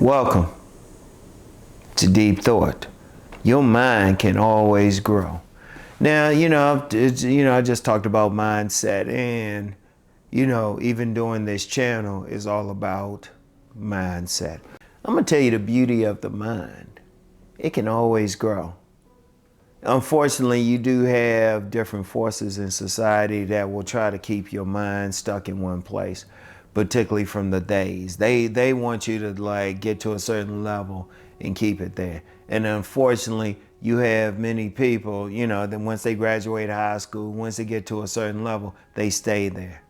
Welcome to Deep Thought. Your mind can always grow. Now, I just talked about mindset, and even doing this channel is all about mindset. I'm gonna tell you the beauty of the mind. It can always grow. Unfortunately, you do have different forces in society that will try to keep your mind stuck in one place, particularly from the days. They want you to get to a certain level and keep it there. And unfortunately, you have many people, that once they graduate high school, once they get to a certain level, they stay there.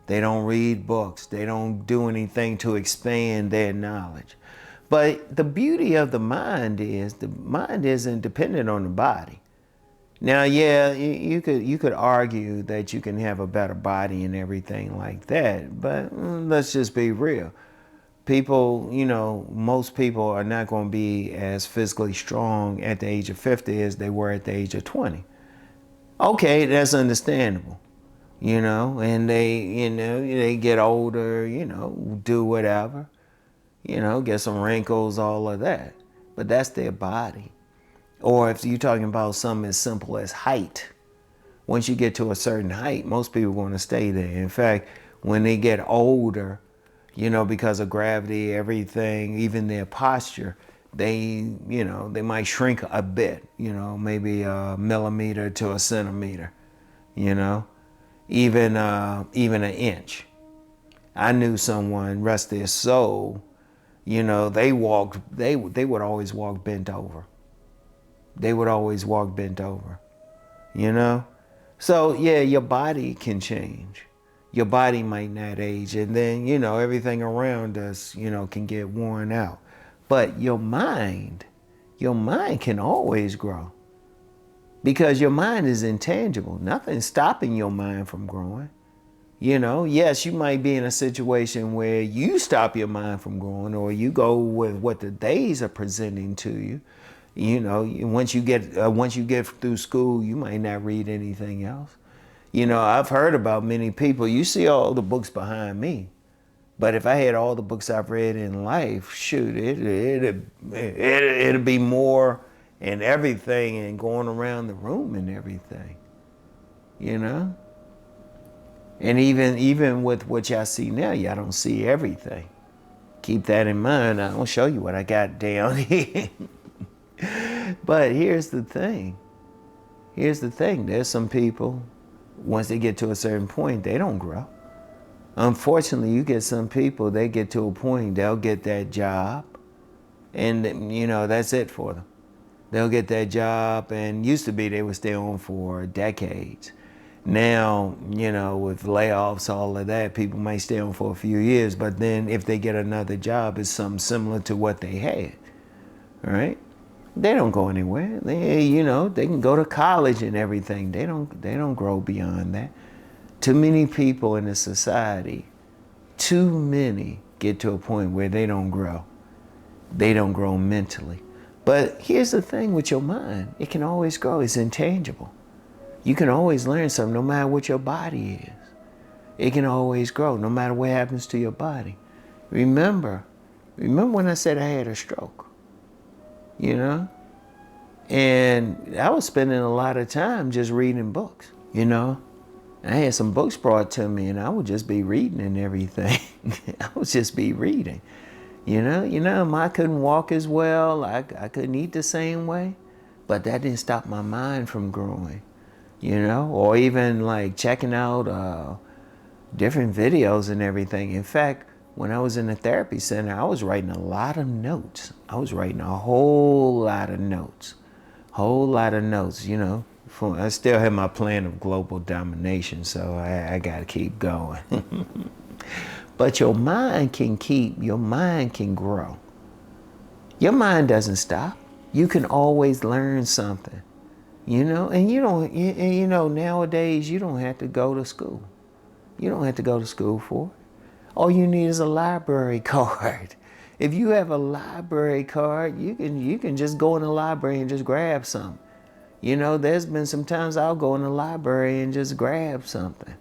They don't read books. They don't do anything to expand their knowledge. But the beauty of the mind isn't dependent on the body. Now, yeah, you could argue that you can have a better body and everything like that, but let's just be real. People, most people are not going to be as physically strong at the age of 50 as they were at the age of 20. Okay, that's understandable. And they get older, do whatever, get some wrinkles, all of that. But that's their body. Or if you're talking about something as simple as height, once you get to a certain height, most people are going to stay there. In fact, when they get older, because of gravity, everything, even their posture, they might shrink a bit, maybe a millimeter to a centimeter, even an inch. I knew someone, rest their soul, they would always walk bent over. They would always walk bent over, So yeah, your body can change. Your body might not age, and then, everything around us, can get worn out. But your mind can always grow. Because your mind is intangible. Nothing's stopping your mind from growing. Yes, you might be in a situation where you stop your mind from growing, or you go with what the days are presenting to you. Once you get through school, you might not read anything else. I've heard about many people. You see all the books behind me, but if I had all the books I've read in life, shoot, it'd be more and everything, and going around the room and everything. And even with what y'all see now, y'all don't see everything. Keep that in mind. I don't show you what I got down here. But here's the thing. There's some people, once they get to a certain point, they don't grow. Unfortunately, you get some people, they get to a point, they'll get that job, and that's it for them. They'll get that job, and used to be they would stay on for decades. Now, with layoffs, all of that, people may stay on for a few years, but then if they get another job, it's something similar to what they had, right? They don't go anywhere. They can go to college and everything. They don't grow beyond that. Too many people in the society, too many get to a point where they don't grow. They don't grow mentally. But here's the thing with your mind. It can always grow. It's intangible. You can always learn something no matter what your body is. It can always grow no matter what happens to your body. Remember when I said I had a stroke? And I was spending a lot of time just reading books, I had some books brought to me, and I would just be reading and everything. I would just be reading, I couldn't walk as well. I couldn't eat the same way, but that didn't stop my mind from growing, or even checking out different videos and everything. In fact, when I was in the therapy center, I was writing a lot of notes. I was writing a whole lot of notes. I still have my plan of global domination, so I got to keep going. But your mind can grow. Your mind doesn't stop. You can always learn something, and nowadays you don't have to go to school. You don't have to go to school for it. All you need is a library card. If you have a library card, you can just go in the library and just grab something. There's been some times I'll go in the library and just grab something.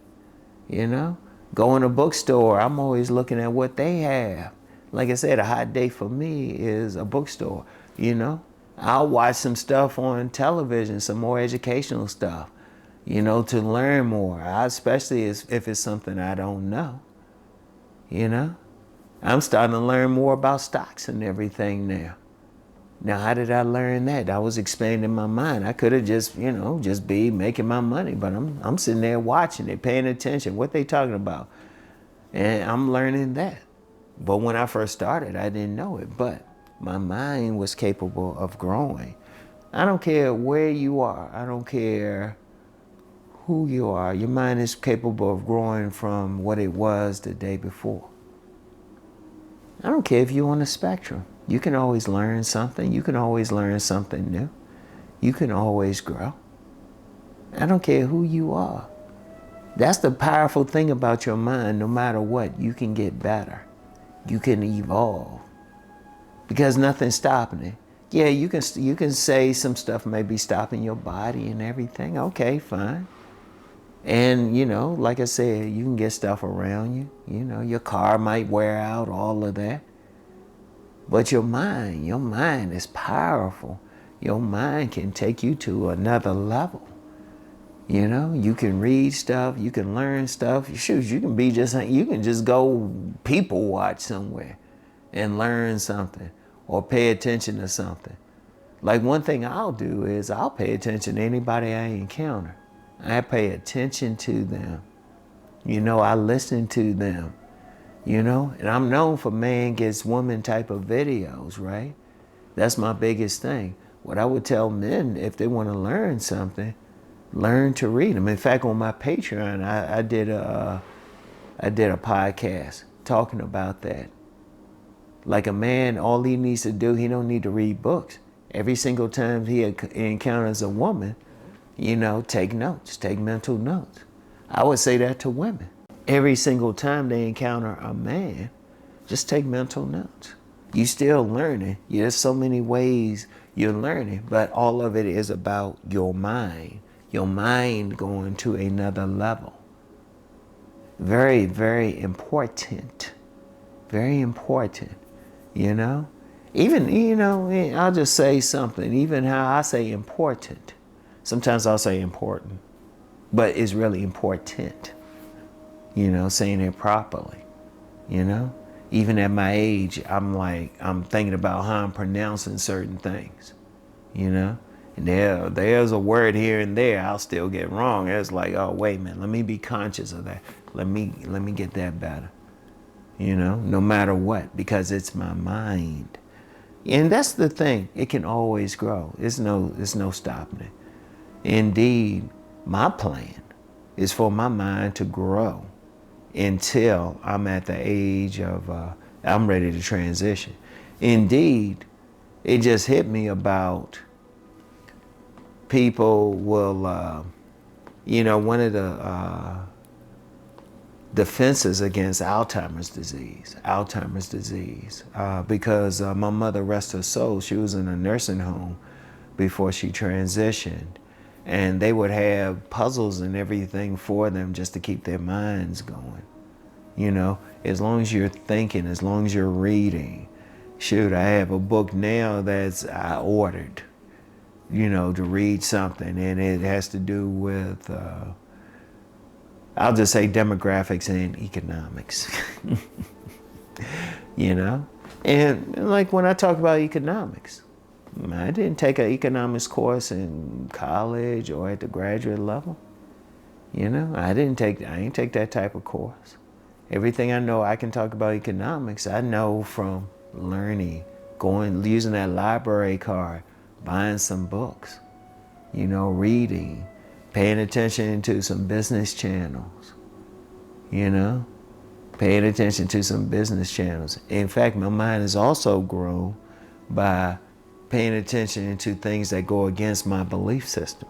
Go in a bookstore, I'm always looking at what they have. Like I said, a hot day for me is a bookstore, you know. I'll watch some stuff on television, some more educational stuff, you know, to learn more. Especially if it's something I don't know, you know. I'm starting to learn more about stocks and everything now. Now, how did I learn that? I was expanding my mind. I could have just, you know, just be making my money, but I'm sitting there watching it, paying attention, what they talking about. And I'm learning that. But when I first started, I didn't know it, but my mind was capable of growing. I don't care where you are. I don't care who you are. Your mind is capable of growing from what it was the day before. I don't care if you're on the spectrum. You can always learn something. You can always learn something new. You can always grow. I don't care who you are. That's the powerful thing about your mind. No matter what, you can get better. You can evolve. Because nothing's stopping it. Yeah, you can say some stuff may be stopping your body and everything. Okay, fine. And, you know, like I said, you can get stuff around you. You know, your car might wear out, all of that. But your mind is powerful. Your mind can take you to another level. You know, you can read stuff, you can learn stuff. Shoot, you can just go people watch somewhere and learn something or pay attention to something. Like one thing I'll do is I'll pay attention to anybody I encounter. I pay attention to them. You know, I listen to them. You know, and I'm known for man gets woman type of videos, right? That's my biggest thing. What I would tell men, if they want to learn something, learn to read them. In fact, on my Patreon, I did a podcast talking about that. Like a man, all he needs to do, he don't need to read books. Every single time he encounters a woman, you know, take notes, take mental notes. I would say that to women. Every single time they encounter a man, just take mental notes. You still learning. There's so many ways you're learning, but all of it is about your mind. Your mind going to another level. Very, very important. Very important, you know? Even, you know, I'll just say something. Even how I say important. Sometimes I'll say important, but it's really important. You know, saying it properly, you know? Even at my age, I'm thinking about how I'm pronouncing certain things, you know? And there's a word here and there I'll still get wrong. It's like, oh, wait a minute, let me be conscious of that. Let me get that better, you know? No matter what, because it's my mind. And that's the thing, it can always grow. There's no stopping it. Indeed, my plan is for my mind to grow until I'm at the age of, I'm ready to transition. Indeed, it just hit me about people will, you know, one of the defenses against Alzheimer's disease, because my mother, rest her soul, she was in a nursing home before she transitioned. And they would have puzzles and everything for them just to keep their minds going. You know, as long as you're thinking, as long as you're reading. Shoot, I have a book now I ordered, you know, to read something. And it has to do with, I'll just say demographics and economics. You know? And like when I talk about economics, I didn't take an economics course in college or at the graduate level. You know, I didn't take that type of course. Everything I know I can talk about economics, I know from learning, using that library card, buying some books, you know, reading, paying attention to some business channels, you know, paying attention to some business channels. In fact, my mind has also grown by paying attention to things that go against my belief system.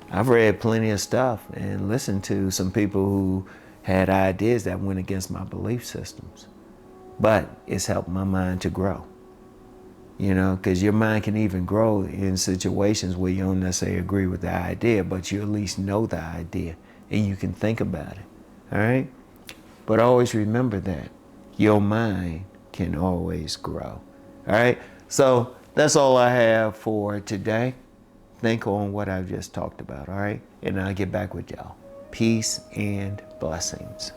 I've read plenty of stuff and listened to some people who had ideas that went against my belief systems. But it's helped my mind to grow. You know, because your mind can even grow in situations where you don't necessarily agree with the idea, but you at least know the idea and you can think about it. All right? But always remember that your mind can always grow. All right, so that's all I have for today. Think on what I've just talked about, all right? And I'll get back with y'all. Peace and blessings.